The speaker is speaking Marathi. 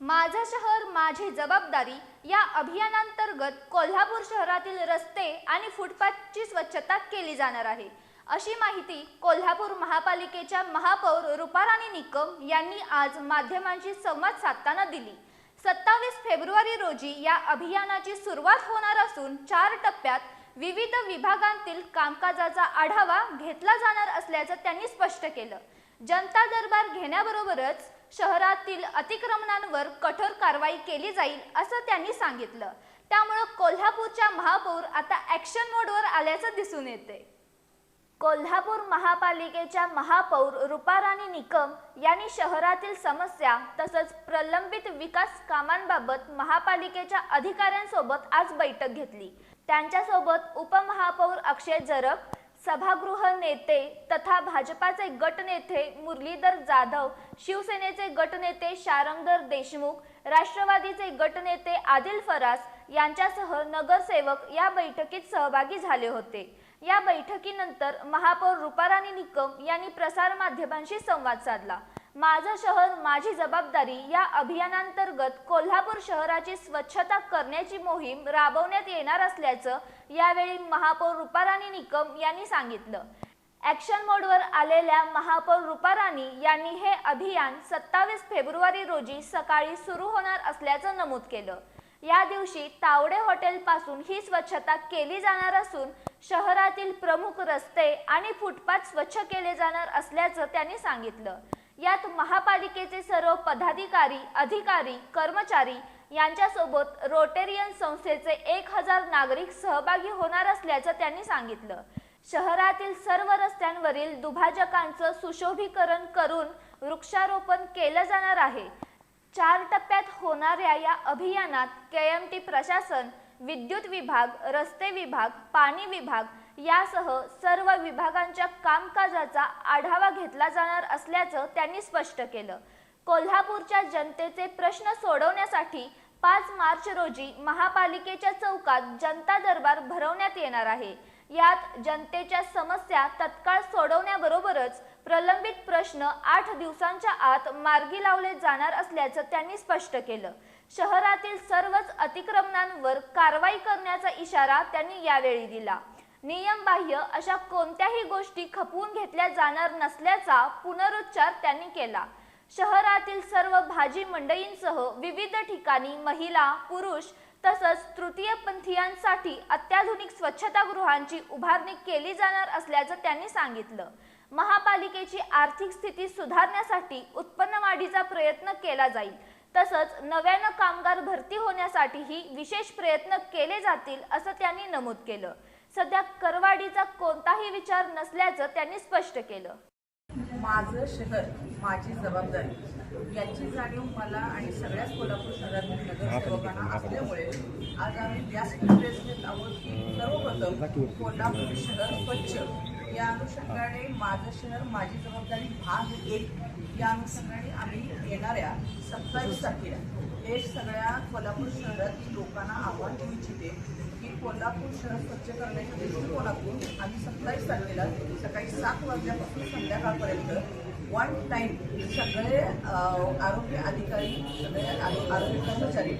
माझं शहर माझी जबाबदारी या अभियानांतर्गत कोल्हापूर शहरातील रस्ते आणि फुटपाथची स्वच्छता केली जाणार आहे, अशी माहिती कोल्हापूर महापालिकेच्या महापौर रुपाराणी निकम यांनी आज माध्यमांशी संवाद साधताना दिली। 27 फेब्रुवारी रोजी या अभियानाची सुरुवात होणार असून 4 टप्प्यात विविध विभागांतील कामकाजाचा आढावा घेतला जाणार असल्याचं त्यांनी स्पष्ट केलं। जनता दरबार घेण्याबरोबरच शहरातील अतिक्रमणांवर कठोर कारवाई केली जाईल असं त्यांनी सांगितलं। त्यामुळे कोल्हापूरच्या महापौर आता ॲक्शन मोडवर आल्याचं दिसून येते। कोल्हापूर महापालिकेच्या महापौर रुपाराणी निकम यांनी शहरातील समस्या तसंच प्रलंबित विकास कामांबाबत महापालिकेच्या अधिकाऱ्यांसोबत आज बैठक घेतली। त्यांच्यासोबत उपमहापौर अक्षय जरग, सभागृह नेते तथा भाजपाचे गटनेते मुरलीधर जाधव, शिवसेनेचे गटनेते शारंगधर देशमुख, राष्ट्रवादीचे गटनेते आदिल फरास यांच्यासह नगरसेवक या बैठकीत सहभागी झाले होते। या बैठकीनंतर महापौर रुपाराणी निकम यांनी प्रसार माध्यमांशी संवाद साधला। माझं शहर माझी जबाबदारी या अभियानांतर्गत कोल्हापूर शहराची स्वच्छता करण्याची मोहीम राबवण्यात येणार असल्याचं यावेळी महापौर रुपाराणी निकम यांनी सांगितलं। ॲक्शन मोडवर आलेल्या महापौर रुपाराणी यांनी हे अभियान 27 फेब्रुवारी रोजी सकाळी सुरू होणार असल्याचं नमूद केलं। या दिवशी तावडे हॉटेल पासून ही स्वच्छता केली जाणार असून शहरातील प्रमुख रस्ते आणि फुटपाथ स्वच्छ केले जाणार असल्याचं त्यांनी सांगितलं। यात महापालिकेचे सर्व पदाधिकारी, अधिकारी, कर्मचारी यांच्यासोबत रोटेरियन संस्थेचे 1000 नागरिक सहभागी होणार असल्याचं त्यांनी सांगितलं। शहरातील सर्व रस्त्यांवरील दुभाजकांचं सुशोभीकरण करून वृक्षारोपण केलं जाणार आहे। 4 टप्प्यात होणाऱ्या या अभियानात केएमटी प्रशासन, विद्युत विभाग, रस्ते विभाग, पाणी विभाग यासह सर्व विभागांच्या कामकाजाचा आढावा घेतला जाणार असल्याचं त्यांनी स्पष्ट केलं। कोल्हापूरच्या जनतेचे प्रश्न सोडवण्यासाठी 5 मार्च रोजी महापालिकेच्या चौकात जनता दरबार भरवण्यात येणार आहे। यात जनतेच्या समस्या तत्काळ सोडवण्याबरोबरच प्रलंबित प्रश्न 8 दिवसांच्या आत मार्गी लावले जाणार असल्याचं त्यांनी स्पष्ट केलं। शहरातील सर्वच अतिक्रमणांवर कारवाई करण्याचा इशारा त्यांनी यावेळी दिला। नियमबाह्य अशा कोणत्याही गोष्टी खपवून घेतल्या जाणार नसल्याचा पुनरुच्चार त्यांनी केला। शहरातील सर्व भाजी मंडईंसह विविध ठिकाणी महिला, पुरुष तसंच तृतीयपंथीयांसाठी अत्याधुनिक स्वच्छतागृहांची उभारणी केली जाणार असल्याचं त्यांनी सांगितलं। महापालिकेची आर्थिक स्थिती सुधारण्यासाठी उत्पन्न वाढीचा प्रयत्न केला जाईल, तसंच नव्यानं कामगार भरती होण्यासाठीही विशेष प्रयत्न केले जातील असं त्यांनी नमूद केलं। सध्या करवाढीचा कोणताही विचार नसल्याचं त्यांनी स्पष्ट केलं। माझं शहर माझी जबाबदारी याची जाणीव मला आणि सगळ्याच कोल्हापूर शहरातील नगरसेवकांना असल्यामुळे आज आम्ही व्यासपीठ घेत आहोत की सर्वप्रथम कोल्हापूर शहर स्वच्छ या अनुषंगाने माझं शहर माझी जबाबदारी भाग 1 या अनुषंगाने आम्ही येणाऱ्या 27 तारखेला हे सगळ्या कोल्हापूर शहरातील लोकांना आव्हान देऊ इच्छिते की कोल्हापूर शहर स्वच्छ करण्याच्या दृष्टिकोनातून आम्ही 27 तारखेला सकाळी 7 वाजल्यापासून संध्याकाळपर्यंत 1 टाइम सगळे आरोग्य अधिकारी, सगळे आरोग्य कर्मचारी